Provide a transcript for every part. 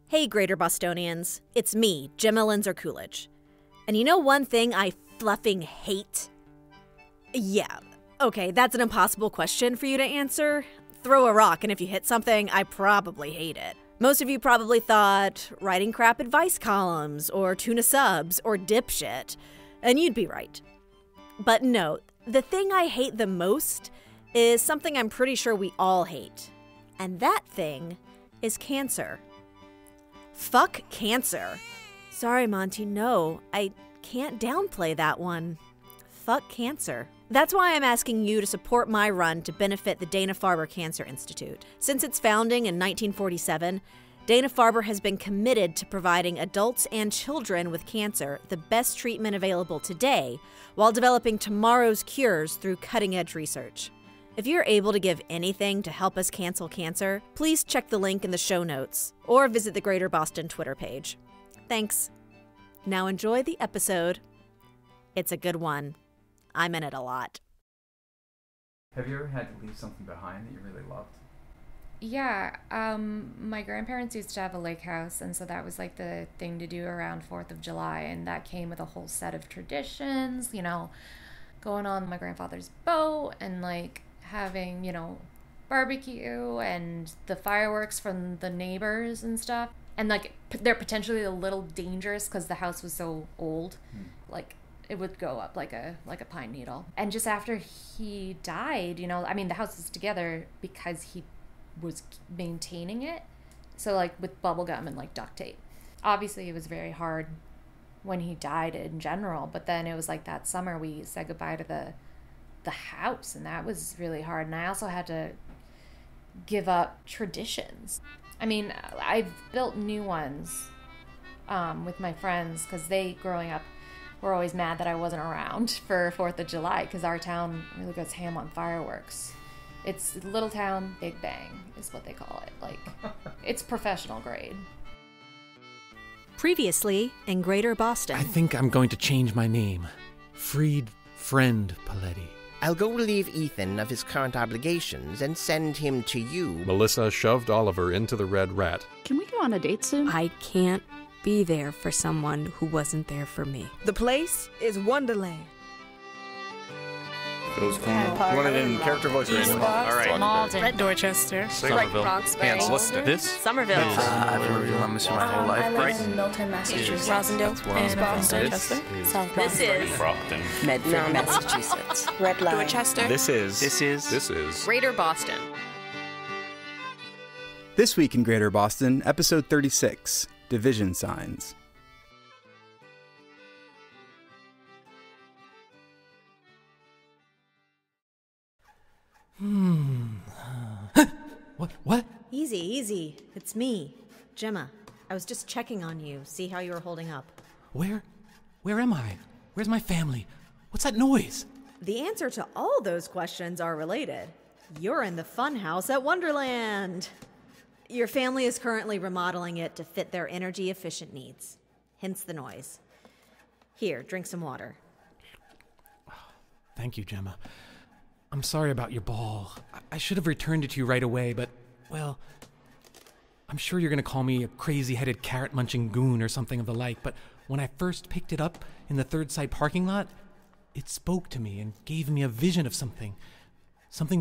Hey, Greater Bostonians. It's me, Gemma Linzer-Coolidge. And you know one thing I fluffing hate? Yeah, okay, that's an impossible question for you to answer. Throw a rock, and if you hit something, I probably hate it. Most of you probably thought writing crap advice columns, or tuna subs, or dipshit. And you'd be right. But no, the thing I hate the most is something I'm pretty sure we all hate. And that thing is cancer. Fuck cancer. Sorry, Monty, no, I can't downplay that one. Fuck cancer. That's why I'm asking you to support my run to benefit the Dana-Farber Cancer Institute. Since its founding in 1947, Dana-Farber has been committed to providing adults and children with cancer the best treatment available today, while developing tomorrow's cures through cutting-edge research. If you're able to give anything to help us cancel cancer, please check the link in the show notes or visit the Greater Boston Twitter page. Thanks. Now enjoy the episode. It's a good one. I'm in it a lot. Have you ever had to leave something behind that you really loved? Yeah, my grandparents used to have a lake house, and so that was like the thing to do around 4th of July, and that came with a whole set of traditions, you know, going on my grandfather's boat and like having, you know, barbecue and the fireworks from the neighbors and stuff. And like they're potentially a little dangerous because the house was so old. Like it would go up like a pine needle. And just after he died, you know, I mean the house is together because he was maintaining it. So like with bubble gum and like duct tape. Obviously it was very hard when he died in general, but then it was like that summer we said goodbye to the house, and that was really hard. And I also had to give up traditions. I mean, I've built new ones with my friends because they, growing up, were always mad that I wasn't around for 4th of July because our town really goes ham on fireworks. It's little town, big bang is what they call it. Like, it's professional grade. Previously in Greater Boston. I think I'm going to change my name. Freed Friend Poletti. I'll go relieve Ethan of his current obligations and send him to you. Melissa shoved Oliver into the Red Rat. Can we go on a date soon? I can't be there for someone who wasn't there for me. The place is Wonderland. Those want it in character voice. All right. Malden. Dorchester. Somerville. Hands listed. This? Somerville. I've been reviewing this my whole life. I live in Milton, Massachusetts. Rosendale. And Boston. South This is Brockton. Medford, Massachusetts. Red Line. Dorchester. This is Greater Boston. This week in Greater Boston, episode 36, Division Signs. What? Easy. It's me, Gemma. I was just checking on you, see how you were holding up. Where am I? Where's my family? What's that noise? The answer to all those questions are related. You're in the fun house at Wonderland. Your family is currently remodeling it to fit their energy-efficient needs, hence the noise. Here, drink some water. Thank you, Gemma. I'm sorry about your ball. I should have returned it to you right away, but, well, I'm sure you're going to call me a crazy-headed carrot-munching goon or something of the like, but when I first picked it up in the Third Side parking lot, it spoke to me and gave me a vision of something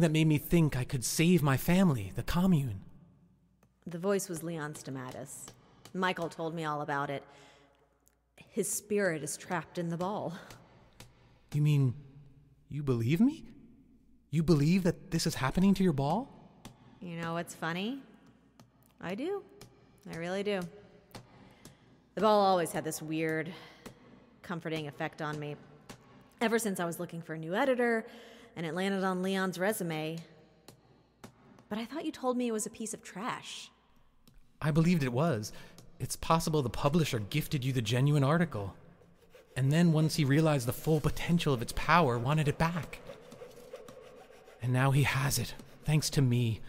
that made me think I could save my family, the commune. The voice was Leon Stamatis. Michael told me all about it. His spirit is trapped in the ball. You mean, you believe me? You believe that this is happening to your ball? You know what's funny? I do. I really do. The ball always had this weird, comforting effect on me. Ever since I was looking for a new editor, and it landed on Leon's resume. But I thought you told me it was a piece of trash. I believed it was. It's possible the publisher gifted you the genuine article. And then once he realized the full potential of its power, wanted it back. And now he has it, thanks to me.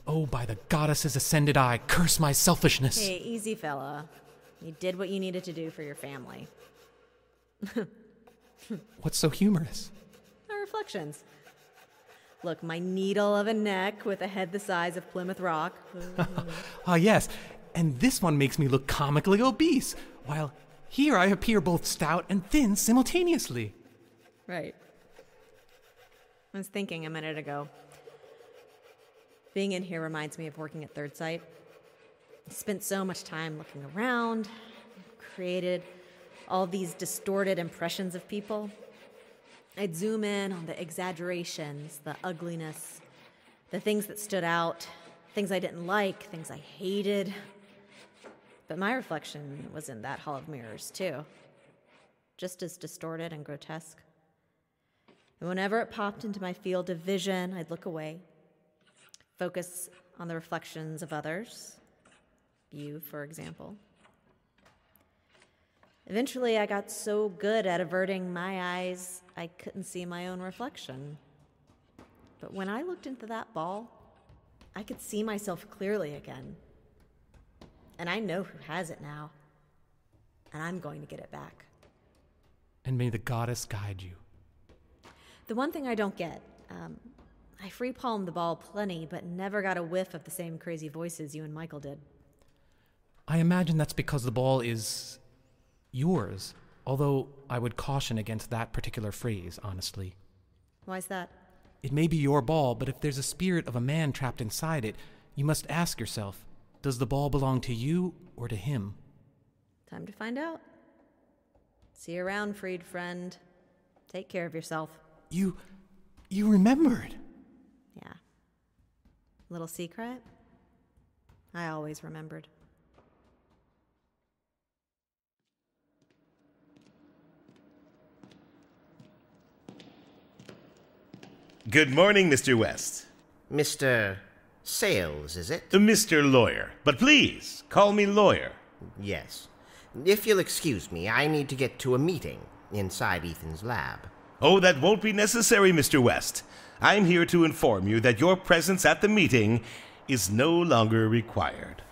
Oh, by the goddess's ascended eye, curse my selfishness. Hey, easy fella. You did what you needed to do for your family. What's so humorous? Our reflections. Look, my needle of a neck with a head the size of Plymouth Rock. Ah, yes. and this one makes me look comically obese, while here I appear both stout and thin simultaneously. Right. I was thinking a minute ago. Being in here reminds me of working at Third Sight. I spent so much time looking around, created all these distorted impressions of people. I'd zoom in on the exaggerations, the ugliness, the things that stood out, things I didn't like, things I hated. But my reflection was in that hall of mirrors, too. Just as distorted and grotesque. And whenever it popped into my field of vision, I'd look away, focus on the reflections of others. You, for example. Eventually, I got so good at averting my eyes, I couldn't see my own reflection. But when I looked into that ball, I could see myself clearly again. And I know who has it now. And I'm going to get it back. And may the goddess guide you. The one thing I don't get, I free-palmed the ball plenty, but never got a whiff of the same crazy voices you and Michael did. I imagine that's because the ball is yours, although I would caution against that particular phrase, honestly. Why's that? It may be your ball, but if there's a spirit of a man trapped inside it, you must ask yourself, does the ball belong to you or to him? Time to find out. See you around, freed friend. Take care of yourself. You remembered. Yeah. Little secret? I always remembered. Good morning, Mr. West. Mr. Sales, is it? Mr. Lawyer. But please, call me Lawyer. Yes. If you'll excuse me, I need to get to a meeting inside Ethan's lab. Oh, that won't be necessary, Mr. West. I'm here to inform you that your presence at the meeting is no longer required.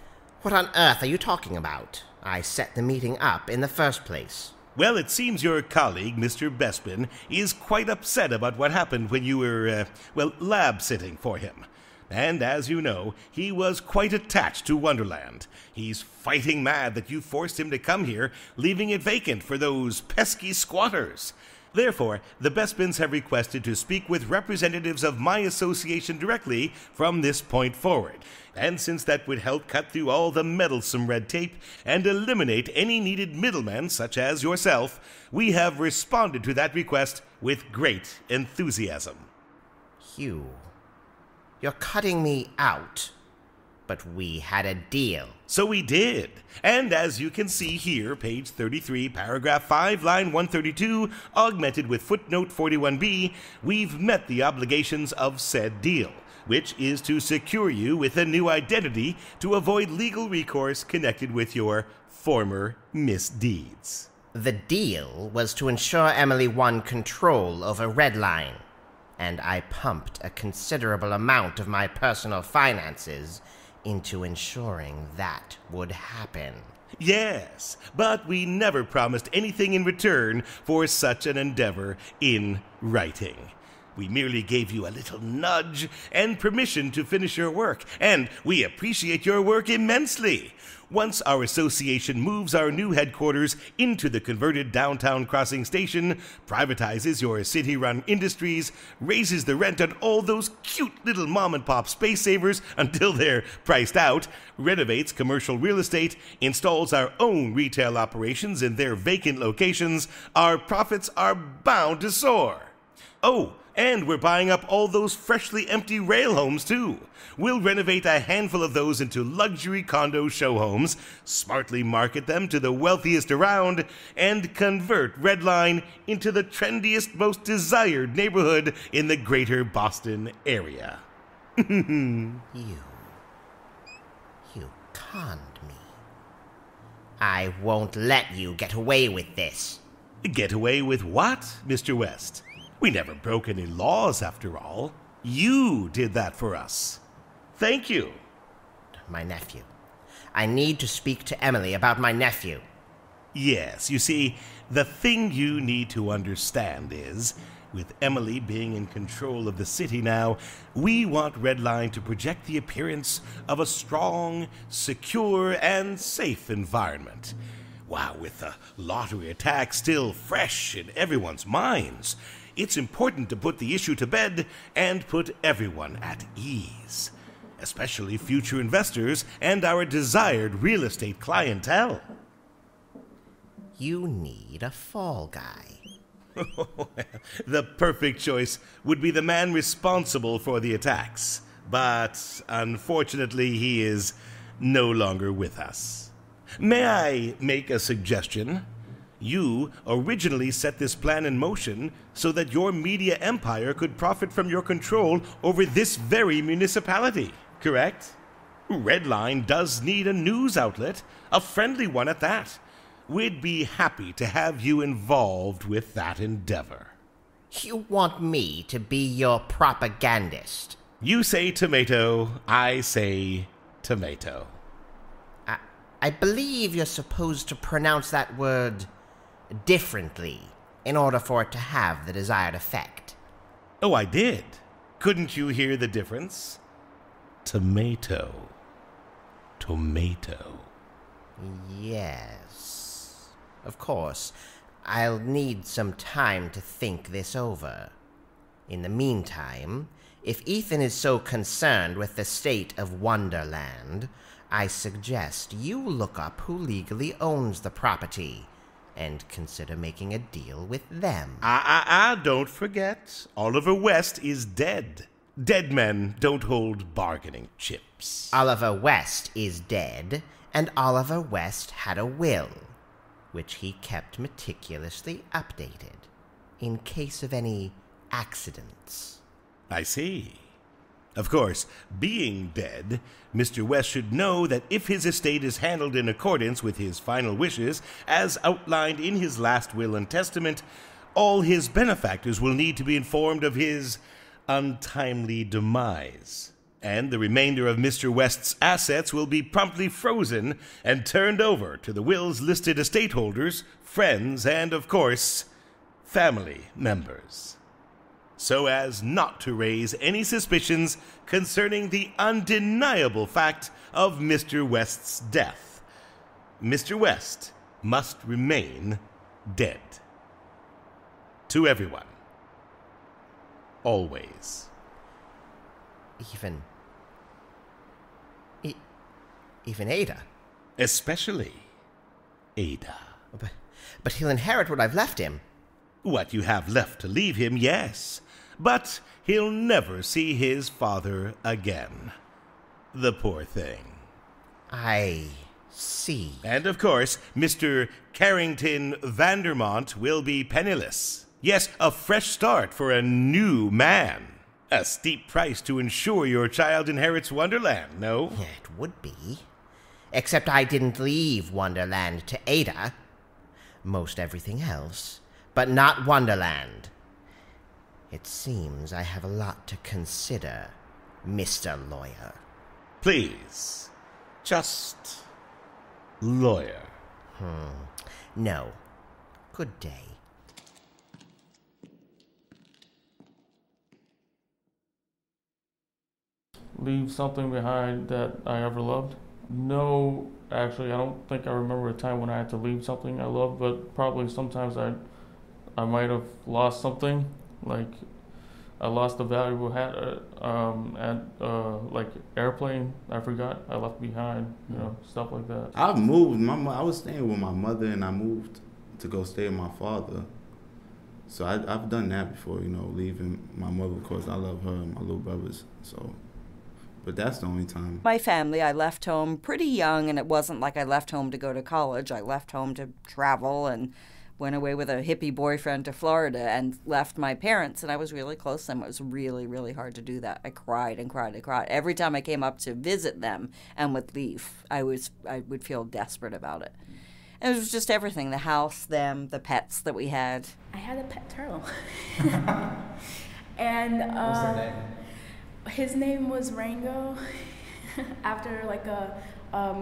What on earth are you talking about? I set the meeting up in the first place. Well, it seems your colleague, Mr. Bespin, is quite upset about what happened when you were, lab-sitting for him. And as you know, he was quite attached to Wonderland. He's fighting mad that you forced him to come here, leaving it vacant for those pesky squatters. Therefore, the Bespins have requested to speak with representatives of my association directly from this point forward. And since that would help cut through all the meddlesome red tape and eliminate any needed middlemen such as yourself, we have responded to that request with great enthusiasm. Hugh, you're cutting me out. But we had a deal. So we did. And as you can see here, page 33, paragraph 5, line 132, augmented with footnote 41b, we've met the obligations of said deal, which is to secure you with a new identity to avoid legal recourse connected with your former misdeeds. The deal was to ensure Emily won control over Redline, and I pumped a considerable amount of my personal finances into ensuring that would happen. Yes, but we never promised anything in return for such an endeavor in writing. We merely gave you a little nudge and permission to finish your work, and we appreciate your work immensely. Once our association moves our new headquarters into the converted downtown crossing station, privatizes your city-run industries, raises the rent on all those cute little mom-and-pop space savers until they're priced out, renovates commercial real estate, installs our own retail operations in their vacant locations, our profits are bound to soar. Oh, and we're buying up all those freshly empty rail homes, too. We'll renovate a handful of those into luxury condo show homes, smartly market them to the wealthiest around, and convert Redline into the trendiest, most desired neighborhood in the Greater Boston area. You conned me. I won't let you get away with this. Get away with what, Mr. West? We never broke any laws, after all. You did that for us. Thank you. My nephew. I need to speak to Emily about my nephew. Yes, you see, the thing you need to understand is With Emily being in control of the city now, we want Redline to project the appearance of a strong, secure, and safe environment. Wow, with the lottery attack still fresh in everyone's minds, it's important to put the issue to bed and put everyone at ease, especially future investors and our desired real estate clientele. You need a fall guy. The perfect choice would be the man responsible for the attacks, but unfortunately he is no longer with us. May I make a suggestion? You originally set this plan in motion so that your media empire could profit from your control over this very municipality, correct? Redline does need a news outlet, a friendly one at that. We'd be happy to have you involved with that endeavor. You want me to be your propagandist? You say tomato, I say tomato. I believe you're supposed to pronounce that word differently in order for it to have the desired effect. Oh, I did. Couldn't you hear the difference? Tomato. Tomato. Yes. Of course, I'll need some time to think this over. In the meantime, if Ethan is so concerned with the state of Wonderland, I suggest you look up who legally owns the property and consider making a deal with them. Don't forget, Oliver West is dead. Dead men don't hold bargaining chips. Oliver West is dead, and Oliver West had a will, which he kept meticulously updated in case of any accidents. I see. Of course, being dead, Mr. West should know that if his estate is handled in accordance with his final wishes, as outlined in his last will and testament, all his benefactors will need to be informed of his untimely demise, and the remainder of Mr. West's assets will be promptly frozen and turned over to the will's listed estate holders, friends, and, of course, family members, so as not to raise any suspicions concerning the undeniable fact of Mr. West's death. Mr. West must remain dead. To everyone. Always. Even Ada. Especially Ada. But he'll inherit what I've left him. What you have left to leave him, yes. But he'll never see his father again. The poor thing. I see. And of course, Mr. Carrington Vandermont will be penniless. Yes, a fresh start for a new man. A steep price to ensure your child inherits Wonderland, no? Yeah, it would be. Except I didn't leave Wonderland to Ada. Most everything else, but not Wonderland. It seems I have a lot to consider, Mr. Lawyer. Please, just lawyer. No. Good day. Leave something behind that I ever loved? No, actually, I don't think I remember a time when I had to leave something I loved, but probably sometimes I might have lost something. Like, I lost a valuable hat like airplane I forgot I left behind, stuff like that. I've moved. I was staying with my mother, and I moved to go stay with my father. So I've done that before, leaving my mother because I love her and my little brothers. So. But that's the only time. My family, I left home pretty young, and it wasn't like I left home to go to college. I left home to travel and went away with a hippie boyfriend to Florida and left my parents, and I was really close to them. It was really, really hard to do that. I cried and cried and cried. Every time I came up to visit them and would leave, I would feel desperate about it. And it was just everything, the house, them, the pets that we had. I had a pet turtle. And what's their name? His name was Rango, after like a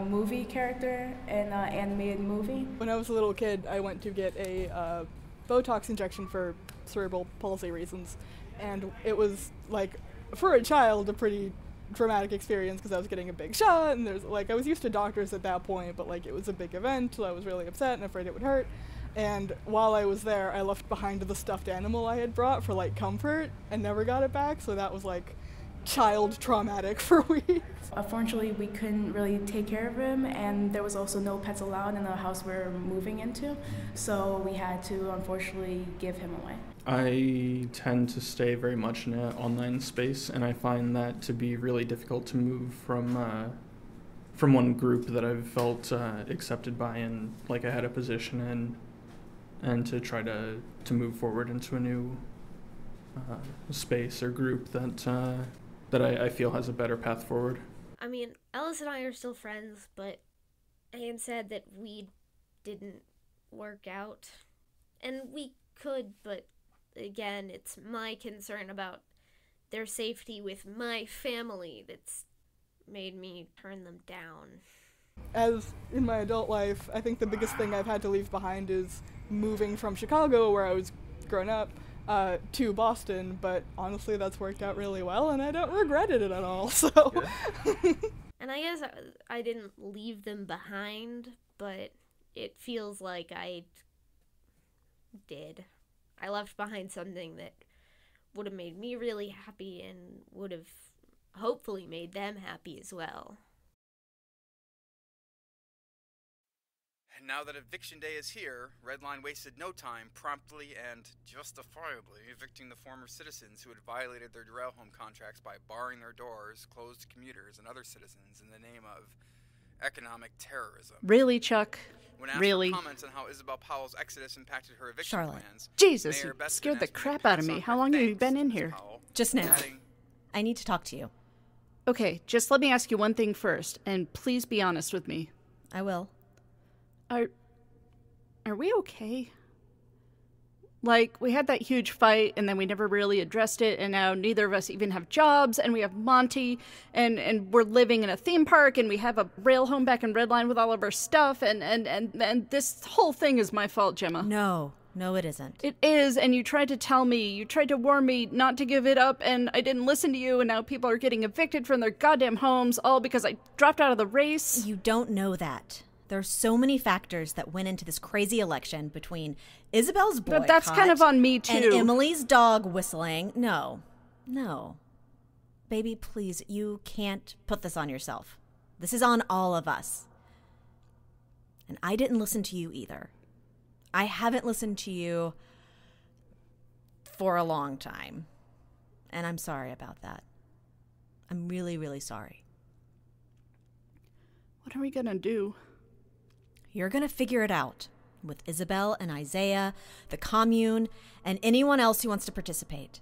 movie character in an animated movie. When I was a little kid, I went to get a Botox injection for cerebral palsy reasons. And it was, like, for a child, a pretty dramatic experience because I was getting a big shot, and there's, like, I was used to doctors at that point, but, like, it was a big event, so I was really upset and afraid it would hurt. And while I was there, I left behind the stuffed animal I had brought for, like, comfort and never got it back, so that was, like, child traumatic for weeks. Unfortunately, we couldn't really take care of him, and there was also no pets allowed in the house we're moving into, so we had to, unfortunately, give him away. I tend to stay very much in an online space, and I find that to be really difficult to move from one group that I've felt accepted by and like I had a position in, and to try to move forward into a new space or group that I feel has a better path forward. I mean, Ellis and I are still friends, but Anne said that we didn't work out. And we could, but again, it's my concern about their safety with my family that's made me turn them down. As in my adult life, I think the biggest thing I've had to leave behind is moving from Chicago, where I was grown up, to Boston, but honestly that's worked out really well and I don't regret it at all, so. And I guess I didn't leave them behind, but it feels like I did. I left behind something that would have made me really happy and would have hopefully made them happy as well. And now that eviction day is here, Redline wasted no time promptly and justifiably evicting the former citizens who had violated their rail home contracts by barring their doors, closed to commuters and other citizens in the name of economic terrorism. Really, Chuck? When asked Really? for comments on how Isabelle Powell's exodus impacted her eviction Charlotte. plans, Jesus, Mayor you Beston scared the asked me crap to out of pass me. on How her long have you thanks been to in Ms. here? Powell, Just now. adding, I need to talk to you. Okay, just let me ask you one thing first, and please be honest with me. I will. Are we okay? Like, we had that huge fight, and then we never really addressed it, and now neither of us even have jobs, and we have Monty, and we're living in a theme park, and we have a rail home back in Redline with all of our stuff, and this whole thing is my fault, Gemma. No, it isn't. It is, and you tried to tell me, you tried to warn me not to give it up, and I didn't listen to you, and now people are getting evicted from their goddamn homes, all because I dropped out of the race. You don't know that. There are so many factors that went into this crazy election between Isabelle's boycott But that's kind of on me, too. and Emily's dog whistling. No. Baby, please, you can't put this on yourself. This is on all of us. And I didn't listen to you either. I haven't listened to you for a long time. And I'm sorry about that. I'm really, really sorry. What are we gonna do? You're going to figure it out with Isabelle and Isaiah, the commune, and anyone else who wants to participate.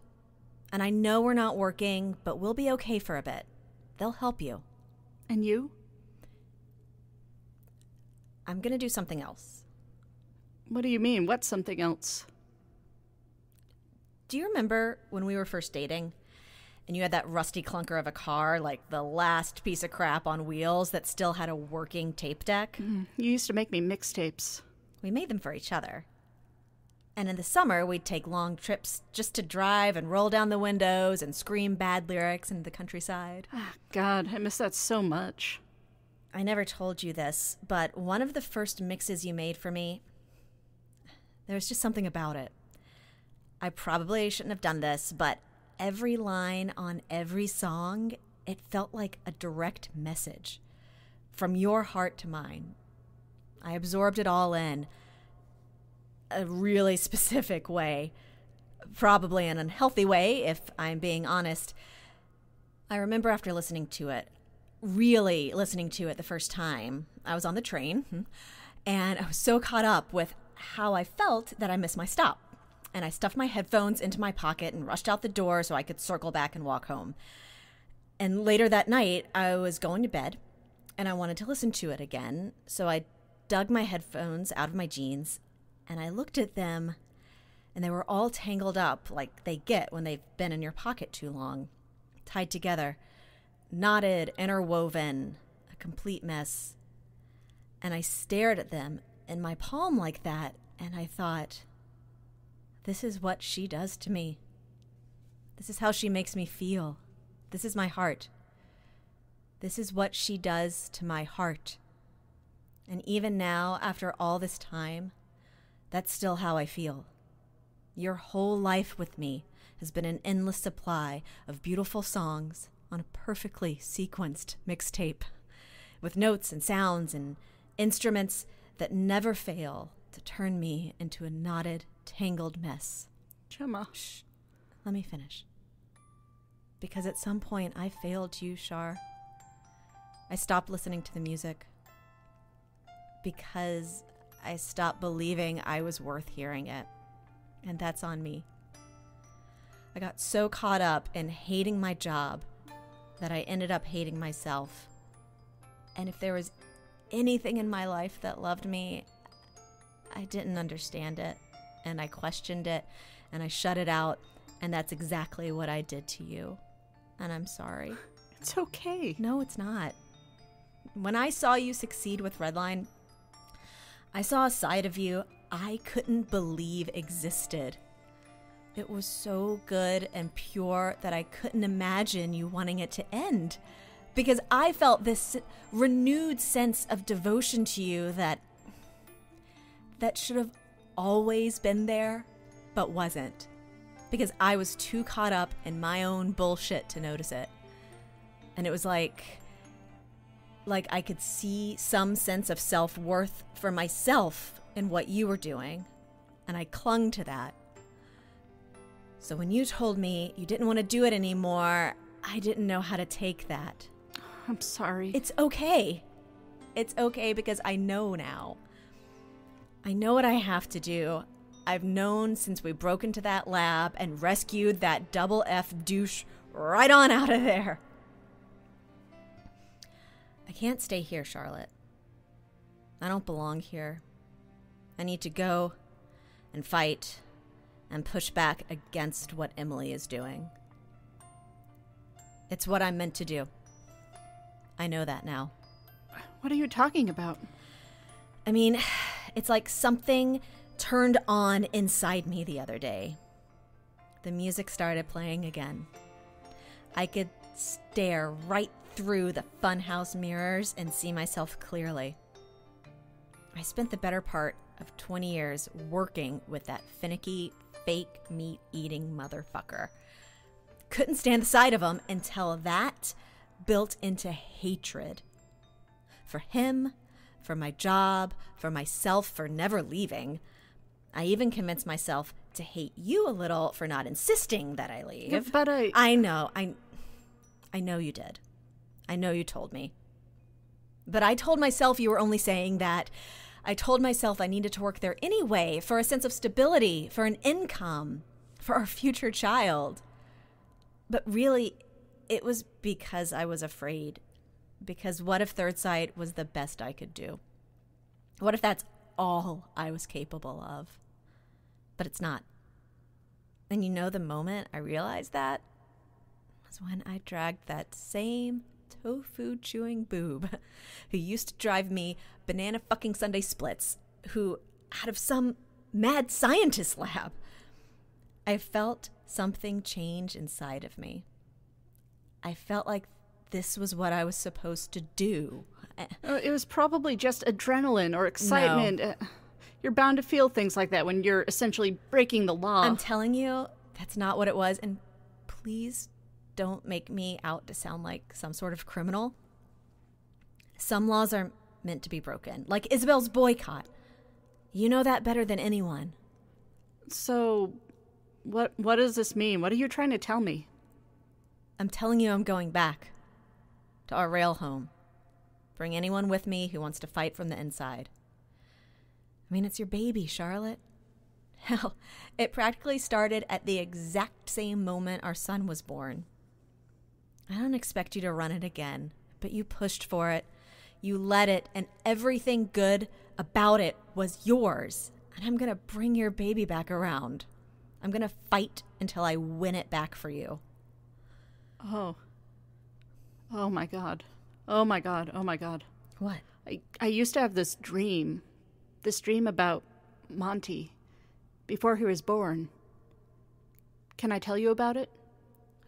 And I know we're not working, but we'll be okay for a bit. They'll help you. And you? I'm going to do something else. What do you mean? What's something else? Do you remember when we were first dating? And you had that rusty clunker of a car, like the last piece of crap on wheels that still had a working tape deck? You used to make me mixtapes. We made them for each other. And in the summer, we'd take long trips just to drive and roll down the windows and scream bad lyrics into the countryside. God, I miss that so much. I never told you this, but one of the first mixes you made for me, there was just something about it. I probably shouldn't have done this, but every line on every song, it felt like a direct message from your heart to mine. I absorbed it all in a really specific way, probably an unhealthy way, if I'm being honest. I remember after listening to it, really listening to it the first time, I was on the train, and I was so caught up with how I felt that I missed my stop. And I stuffed my headphones into my pocket and rushed out the door so I could circle back and walk home. And later that night, I was going to bed, and I wanted to listen to it again, so I dug my headphones out of my jeans, and I looked at them, and they were all tangled up like they get when they've been in your pocket too long, tied together, knotted, interwoven, a complete mess. And I stared at them in my palm like that, and I thought, This is what she does to me. This is how she makes me feel. This is my heart. This is what she does to my heart. And even now, after all this time, that's still how I feel. Your whole life with me has been an endless supply of beautiful songs on a perfectly sequenced mixtape, with notes and sounds and instruments that never fail to turn me into a knotted, tangled mess. Gemma. Shh. Let me finish. Because at some point I failed you, Char. I stopped listening to the music. Because I stopped believing I was worth hearing it. And that's on me. I got so caught up in hating my job that I ended up hating myself. And if there was anything in my life that loved me, I didn't understand it. And I questioned it. And I shut it out. And that's exactly what I did to you. And I'm sorry. It's okay. No, it's not. When I saw you succeed with Redline, I saw a side of you I couldn't believe existed. It was so good and pure that I couldn't imagine you wanting it to end. Because I felt this renewed sense of devotion to you that should have always been there, but wasn't. Because I was too caught up in my own bullshit to notice it. And it was like I could see some sense of self-worth for myself in what you were doing. And I clung to that. So when you told me you didn't want to do it anymore, I didn't know how to take that. I'm sorry. It's okay. It's okay because I know now. I know what I have to do. I've known since we broke into that lab and rescued that double F douche right on out of there. I can't stay here, Charlotte. I don't belong here. I need to go and fight and push back against what Emily is doing. It's what I'm meant to do. I know that now. What are you talking about? I mean, it's like something turned on inside me the other day. The music started playing again. I could stare right through the funhouse mirrors and see myself clearly. I spent the better part of 20 years working with that finicky, fake meat-eating motherfucker. Couldn't stand the sight of him until that built into hatred. For him, for my job, for myself for never leaving. I even convinced myself to hate you a little for not insisting that I leave. Yeah, but I know you did. I know you told me. But I told myself you were only saying that. I told myself I needed to work there anyway for a sense of stability, for an income, for our future child. But really, it was because I was afraid. Because what if Third Sight was the best I could do? What if that's all I was capable of? But it's not. And you know the moment I realized that was when I dragged that same tofu-chewing boob who used to drive me banana fucking Sunday splits, who out of some mad scientist lab. I felt something change inside of me. I felt like this was what I was supposed to do. It was probably just adrenaline or excitement. No. You're bound to feel things like that when you're essentially breaking the law. I'm telling you, that's not what it was. And please don't make me out to sound like some sort of criminal. Some laws are meant to be broken, like Isabelle's boycott. You know that better than anyone. So, what does this mean? What are you trying to tell me? I'm telling you I'm going back to our rail home. Bring anyone with me who wants to fight from the inside. I mean, it's your baby, Charlotte. Hell, it practically started at the exact same moment our son was born. I don't expect you to run it again, but you pushed for it. You led it, and everything good about it was yours. And I'm going to bring your baby back around. I'm going to fight until I win it back for you. Oh. Oh my God. Oh my God. Oh my God. What? I used to have this dream about Monty. before he was born. Can I tell you about it?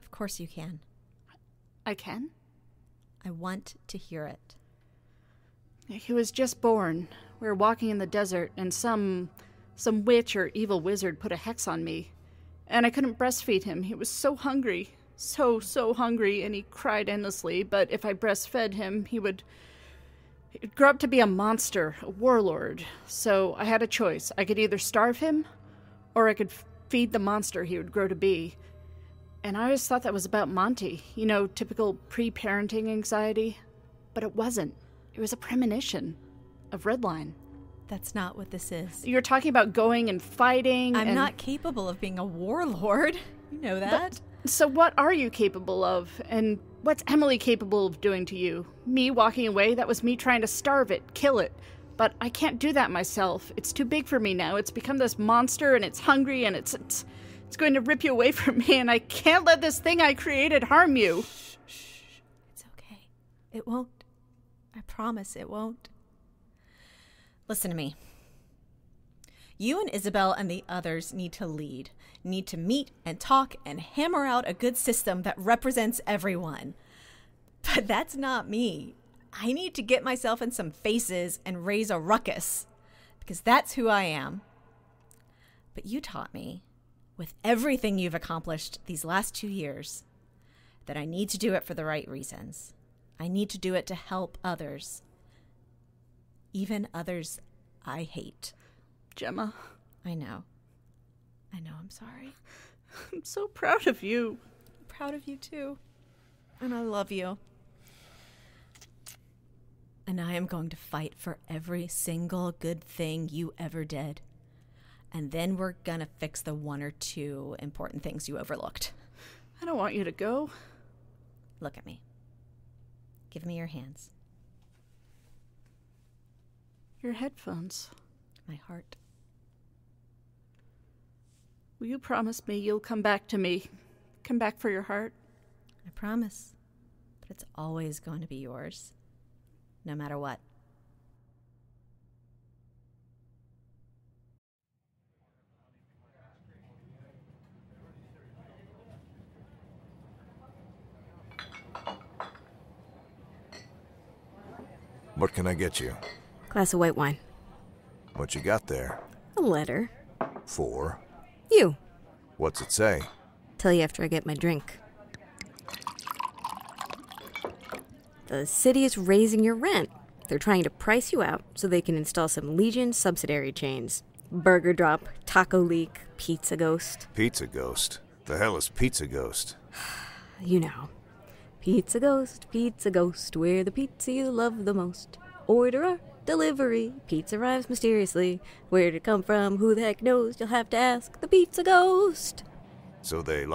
Of course you can. I can? I want to hear it. He was just born. We were walking in the desert, and some witch or evil wizard put a hex on me. And I couldn't breastfeed him. He was so hungry. So hungry, and he cried endlessly. But if I breastfed him, he'd grow up to be a monster, a warlord. So I had a choice. I could either starve him, or I could feed the monster he would grow to be. And I always thought that was about Monty. Typical pre-parenting anxiety. But it wasn't. It was a premonition of Redline. That's not what this is. You're talking about going and fighting. I'm not capable of being a warlord. You know that. So what are you capable of? And what's Emily capable of doing to you? Me walking away? That was me trying to starve it, kill it. But I can't do that myself. It's too big for me now. It's become this monster, and it's hungry, and it's going to rip you away from me, and I can't let this thing I created harm you. Shh. It's okay. It won't. I promise it won't. Listen to me. You and Isabelle and the others need to lead. Need to meet and talk and hammer out a good system that represents everyone. But that's not me. I need to get myself in some faces and raise a ruckus, because that's who I am. But you taught me, with everything you've accomplished these last 2 years, that I need to do it for the right reasons. I need to do it to help others. Even others I hate. Gemma. I know, I'm sorry. I'm so proud of you. I'm proud of you too. And I love you. And I am going to fight for every single good thing you ever did. And then we're gonna fix the 1 or 2 important things you overlooked. I don't want you to go. Look at me. Give me your hands. Your headphones. My heart. Will you promise me you'll come back to me? Come back for your heart? I promise. But it's always going to be yours. No matter what. What can I get you? Glass of white wine. What you got there? A letter. For? You. What's it say? Tell you after I get my drink. The city is raising your rent. They're trying to price you out so they can install some Legion subsidiary chains. Burger Drop, Taco Leak, Pizza Ghost. Pizza Ghost? The hell is Pizza Ghost? You know. Pizza Ghost, we're the pizza you love the most. Order our delivery, pizza arrives mysteriously. Where'd it come from? Who the heck knows? You'll have to ask the Pizza Ghost. So they,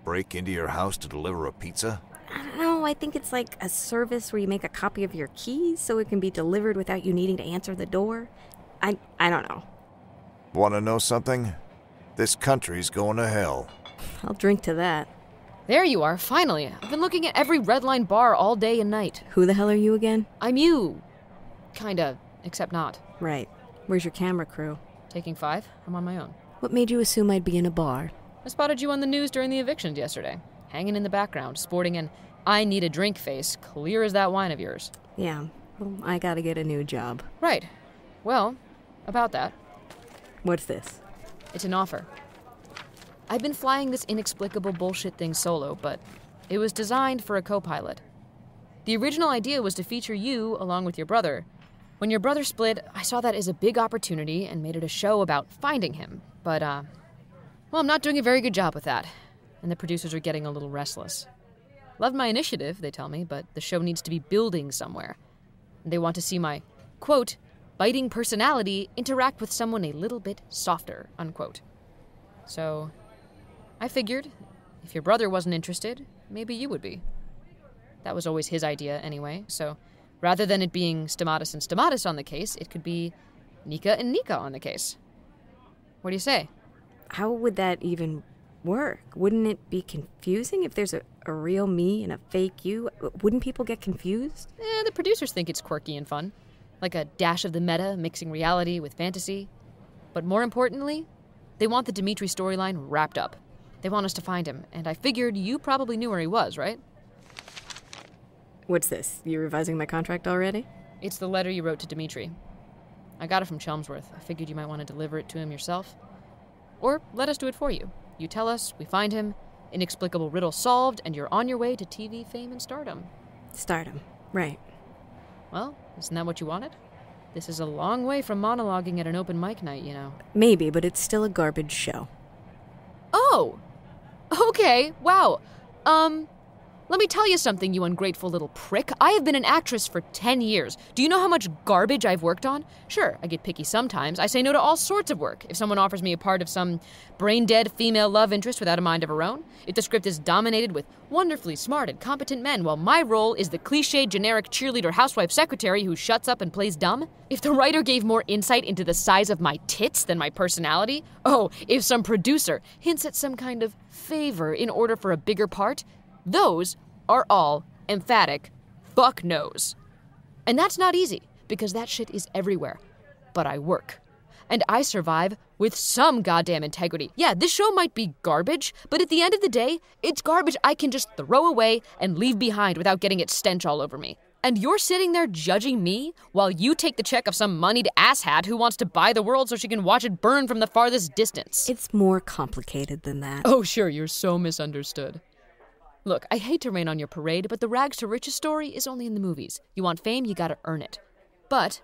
break into your house to deliver a pizza? I don't know, I think it's like a service where you make a copy of your keys so it can be delivered without you needing to answer the door. I don't know. Want to know something? This country's going to hell. I'll drink to that. There you are, finally. I've been looking at every Red Line bar all day and night. Who the hell are you again? I'm you. Kinda, except not. Right. Where's your camera crew? Taking 5. I'm on my own. What made you assume I'd be in a bar? I spotted you on the news during the evictions yesterday. Hanging in the background, sporting an I need a drink face, clear as that wine of yours. Yeah, well, I gotta get a new job. Right. Well, about that. What's this? It's an offer. I've been flying this inexplicable bullshit thing solo, but it was designed for a co-pilot. The original idea was to feature you along with your brother. When your brother split, I saw that as a big opportunity and made it a show about finding him. But, well, I'm not doing a very good job with that, and the producers are getting a little restless. Loved my initiative, they tell me, but the show needs to be building somewhere. And they want to see my, quote, biting personality interact with someone a little bit softer, unquote. So I figured, if your brother wasn't interested, maybe you would be. That was always his idea anyway, so rather than it being Stamatis and Stamatis on the case, it could be Nica and Nica on the case. What do you say? How would that even work? Wouldn't it be confusing if there's a real me and a fake you? Wouldn't people get confused? The producers think it's quirky and fun. Like a dash of the meta, mixing reality with fantasy. But more importantly, They want the Dimitri storyline wrapped up. They want us to find him, and I figured you probably knew where he was, right? What's this? You revising my contract already? It's the letter you wrote to Dimitri. I got it from Chelmsworth. I figured you might want to deliver it to him yourself. Or let us do it for you. You tell us, we find him, inexplicable riddle solved, and you're on your way to TV fame and stardom. Stardom, right. Well, isn't that what you wanted? This is a long way from monologuing at an open mic night, you know. Maybe, but it's still a garbage show. Oh! Okay, wow. Let me tell you something, you ungrateful little prick. I have been an actress for 10 years. Do you know how much garbage I've worked on? Sure, I get picky sometimes. I say no to all sorts of work. If someone offers me a part of some brain-dead female love interest without a mind of her own, if the script is dominated with wonderfully smart and competent men while my role is the cliched generic cheerleader housewife secretary who shuts up and plays dumb, if the writer gave more insight into the size of my tits than my personality, if some producer hints at some kind of favor in order for a bigger part, those are all emphatic fuck no's. And that's not easy, because that shit is everywhere. But I work. And I survive with some goddamn integrity. Yeah, this show might be garbage, but at the end of the day, it's garbage I can just throw away and leave behind without getting its stench all over me. And you're sitting there judging me while you take the check of some moneyed asshat who wants to buy the world so she can watch it burn from the farthest distance. It's more complicated than that. Oh, sure, you're so misunderstood. Look, I hate to rain on your parade, but the rags to riches story is only in the movies. You want fame, you gotta earn it. But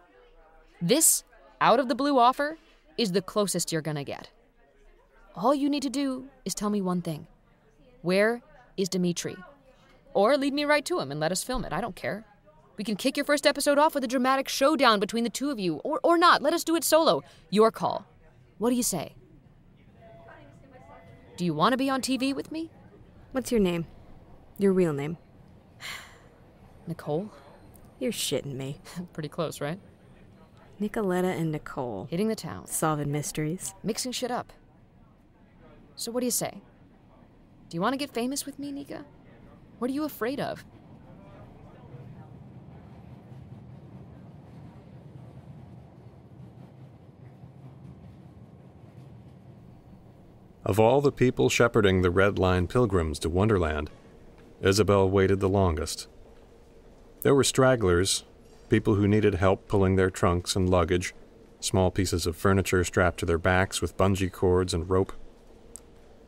this out-of-the-blue offer is the closest you're gonna get. All you need to do is tell me one thing. Where is Dimitri? Or lead me right to him and let us film it. I don't care. We can kick your first episode off with a dramatic showdown between the two of you. Or not. Let us do it solo. Your call. What do you say? Do you want to be on TV with me? What's your name? Your real name? Nichole? You're shitting me. Pretty close, right? Nicoletta and Nichole. Hitting the town. Solving mysteries. Mixing shit up. So what do you say? Do you want to get famous with me, Nica? What are you afraid of? Of all the people shepherding the Red Line pilgrims to Wonderland, Isabelle waited the longest. There were stragglers, people who needed help pulling their trunks and luggage, small pieces of furniture strapped to their backs with bungee cords and rope.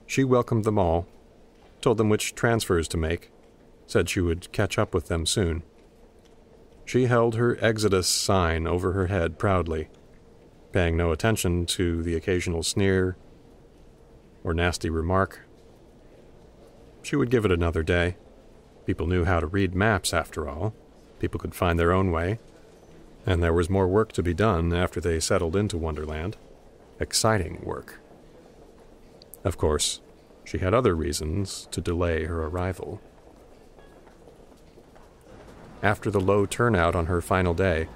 She welcomed them all, told them which transfers to make, said she would catch up with them soon. She held her Exodus sign over her head proudly, paying no attention to the occasional sneer or nasty remark. She would give it another day. People knew how to read maps, after all. People could find their own way. And there was more work to be done after they settled into Wonderland. Exciting work. Of course, she had other reasons to delay her arrival. After the low turnout on her final day,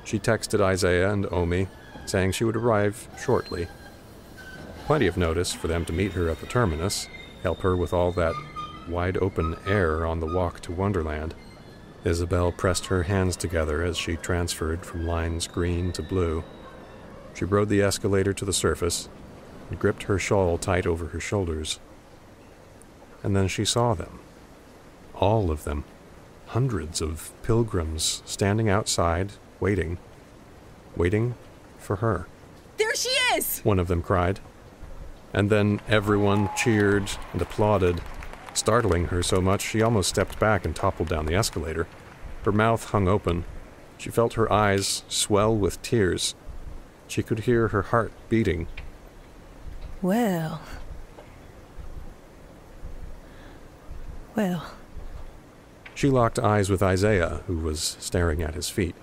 she texted Isaiah and Omi, saying she would arrive shortly. Plenty of notice for them to meet her at the terminus, help her with all that wide-open air on the walk to Wonderland. Isabelle pressed her hands together as she transferred from lines green to blue. She rode the escalator to the surface and gripped her shawl tight over her shoulders. And then she saw them. All of them. Hundreds of pilgrims standing outside, waiting for her. There she is! One of them cried. And then everyone cheered and applauded, startling her so much she almost stepped back and toppled down the escalator. Her mouth hung open. She felt her eyes swell with tears. She could hear her heart beating. Well. She locked eyes with Isaiah, who was staring at his feet.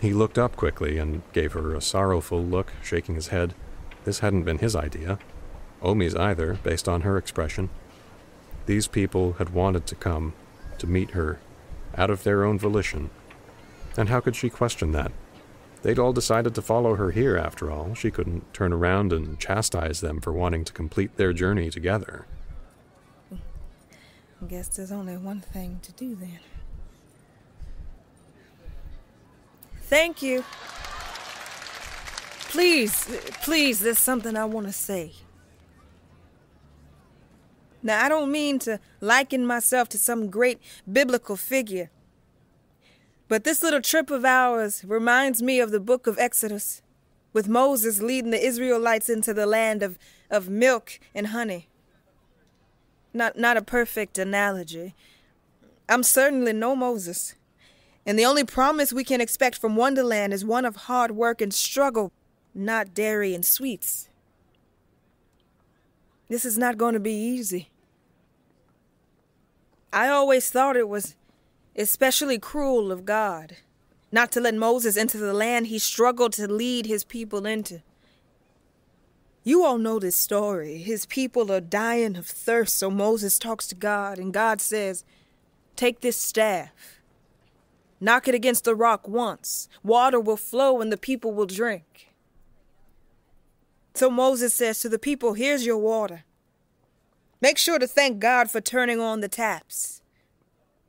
He looked up quickly and gave her a sorrowful look, shaking his head. This hadn't been his idea. Omi's either, based on her expression. These people had wanted to come, to meet her, out of their own volition. And how could she question that? They'd all decided to follow her here, after all. She couldn't turn around and chastise them for wanting to complete their journey together. I guess there's only one thing to do then. Thank you. Please, there's something I want to say. Now, I don't mean to liken myself to some great biblical figure, but this little trip of ours reminds me of the book of Exodus, with Moses leading the Israelites into the land of milk and honey. Not a perfect analogy. I'm certainly no Moses, and the only promise we can expect from Wonderland is one of hard work and struggle, not dairy and sweets. This is not going to be easy. I always thought it was especially cruel of God not to let Moses into the land he struggled to lead his people into. You all know this story. His people are dying of thirst, so Moses talks to God, and God says, "Take this staff. Knock it against the rock once. Water will flow and the people will drink." So Moses says to the people, "Here's your water. Make sure to thank God for turning on the taps."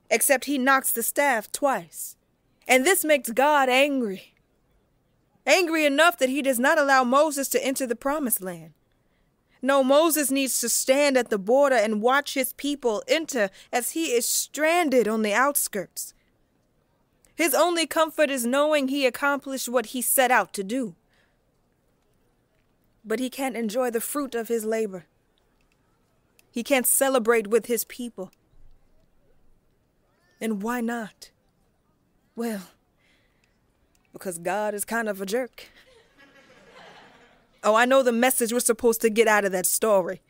Except he knocks the staff twice. And this makes God angry. Angry enough that he does not allow Moses to enter the promised land. No, Moses needs to stand at the border and watch his people enter as he is stranded on the outskirts. His only comfort is knowing he accomplished what he set out to do. But he can't enjoy the fruit of his labor. He can't celebrate with his people. And why not? Well, because God is kind of a jerk. Oh, I know the message we're supposed to get out of that story.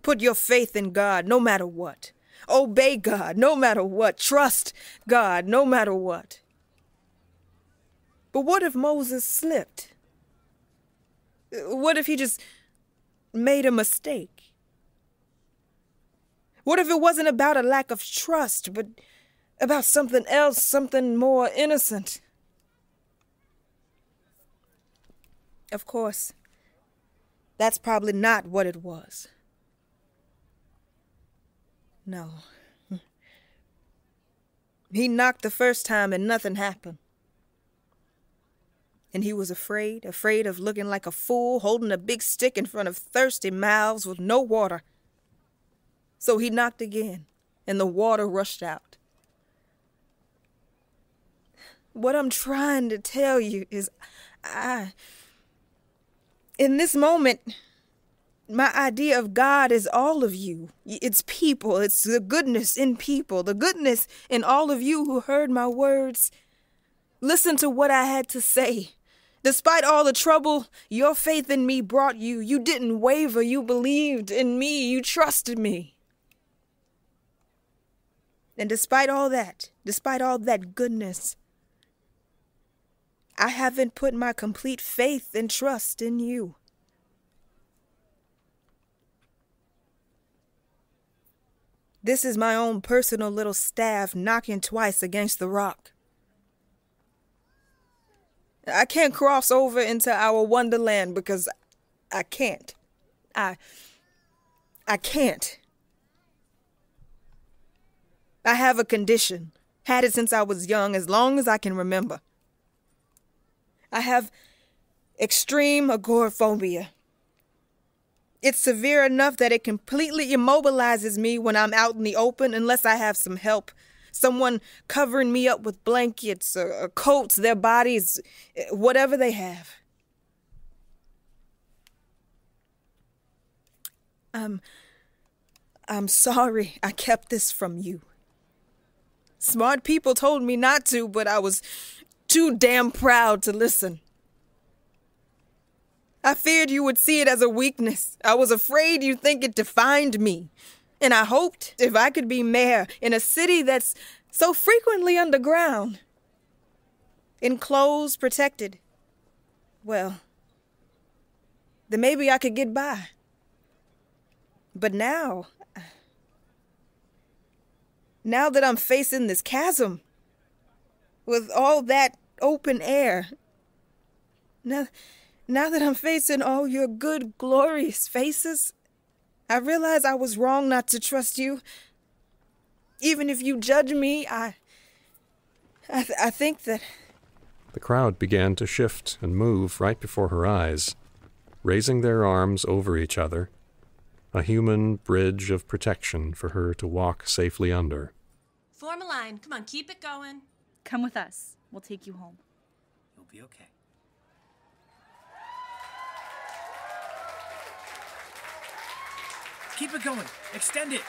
Put your faith in God no matter what. Obey God no matter what. Trust God no matter what. But what if Moses slipped? What if he just made a mistake? What if it wasn't about a lack of trust, but about something else, something more innocent? Of course, that's probably not what it was. No. He knocked the first time and nothing happened. And he was afraid of looking like a fool holding a big stick in front of thirsty mouths with no water. So he knocked again, and the water rushed out. What I'm trying to tell you is, in this moment, my idea of God is all of you. It's people. It's the goodness in people, the goodness in all of you who heard my words. Listen to what I had to say. Despite all the trouble your faith in me brought you, you didn't waver. You believed in me. You trusted me. And despite all that goodness, I haven't put my complete faith and trust in you. This is my own personal little staff knocking twice against the rock. I can't cross over into our wonderland because I can't. I can't. I have a condition. Had it since I was young, as long as I can remember. I have extreme agoraphobia. It's severe enough that it completely immobilizes me when I'm out in the open unless I have some help. Someone covering me up with blankets or coats, their bodies, whatever they have. I'm sorry I kept this from you. Smart people told me not to, but I was too damn proud to listen. I feared you would see it as a weakness. I was afraid you'd think it defined me. And I hoped if I could be mayor in a city that's so frequently underground, enclosed, protected, well, then maybe I could get by. But now that I'm facing this chasm, with all that open air, now that I'm facing all your good, glorious faces, I realize I was wrong not to trust you. Even if you judge me, I think that The crowd began to shift and move right before her eyes, raising their arms over each other, a human bridge of protection for her to walk safely under. Form a line. Come on, keep it going. Come with us. We'll take you home. You'll be okay. Keep it going. Extend it.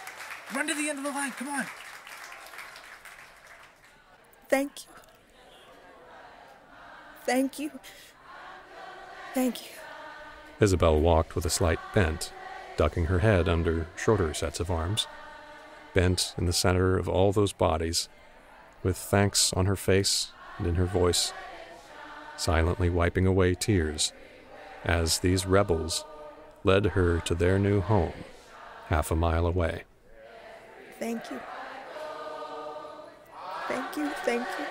Run to the end of the line. Come on. Thank you. Thank you. Thank you. Isabelle walked with a slight bent, ducking her head under shorter sets of arms, bent in the center of all those bodies, with thanks on her face and in her voice, silently wiping away tears as these rebels led her to their new home, half a mile away. Thank you. Thank you, thank you.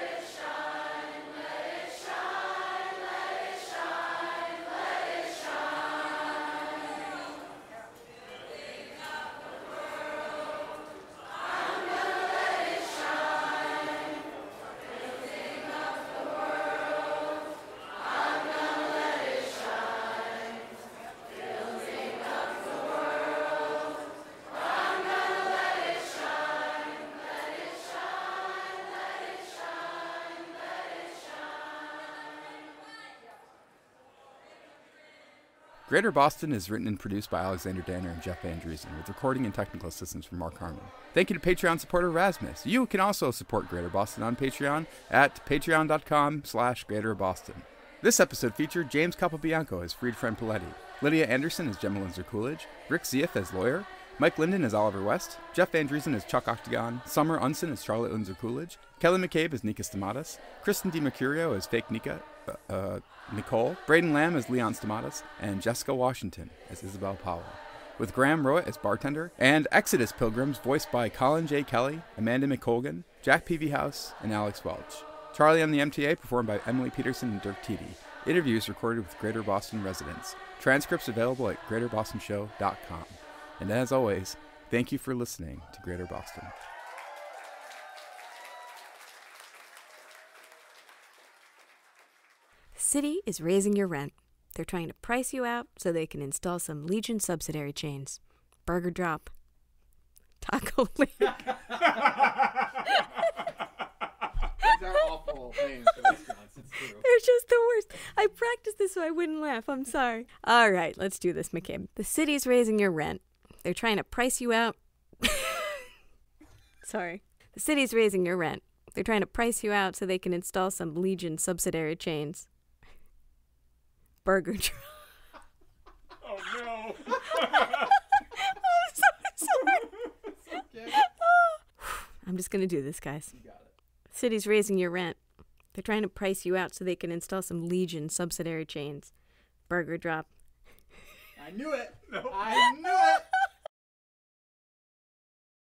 Greater Boson is written and produced by Alexander Danner and Jeff Van Dreason, with recording and technical assistance from Marck Harmon. Thank you to Patreon supporter Rasmus. You can also support Greater Boson on Patreon at patreon.com/GreaterBoston. This episode featured James Capobianco as freed friend Poletti, Lydia Anderson as Gemma Linzer-Coolidge, Rick Zieff as lawyer, Mike Linden as Oliver West, Jeff Van Dreason as Chuck Octagon, Summer Unsinn as Charlotte Linzer-Coolidge, Kelly McCabe as Nica Stamatis, Kristen DiMecurio as fake Nica, Nichole, Braden Lamb as Leon Stamatis, and Jessica Washington as Isabelle Powell, with Graham Rowat as Bartender, and Exodus Pilgrims voiced by Colin J. Kelly, Amanda McColgan, Jack Pevyhouse, and Alex Welch. Charlie on the MTA performed by Emily Peterson and Dirk Tiede. Interviews recorded with Greater Boson residents. Transcripts available at greaterbosonshow.com. And as always, thank you for listening to Greater Boson. The city is raising your rent. They're trying to price you out so they can install some Legion subsidiary chains. Burger drop. Taco link. These are awful things for restaurants, it's true. They're just the worst. I practiced this so I wouldn't laugh. I'm sorry. All right, let's do this, McCabe. The city's raising your rent. They're trying to price you out. Sorry. The city's raising your rent. They're trying to price you out so they can install some Legion subsidiary chains. Burger drop. Oh no. I'm so sorry. It's okay. I'm just going to do this, guys. You got it. The city's raising your rent. They're trying to price you out so they can install some Legion subsidiary chains. Burger drop. I knew it. No. I knew it.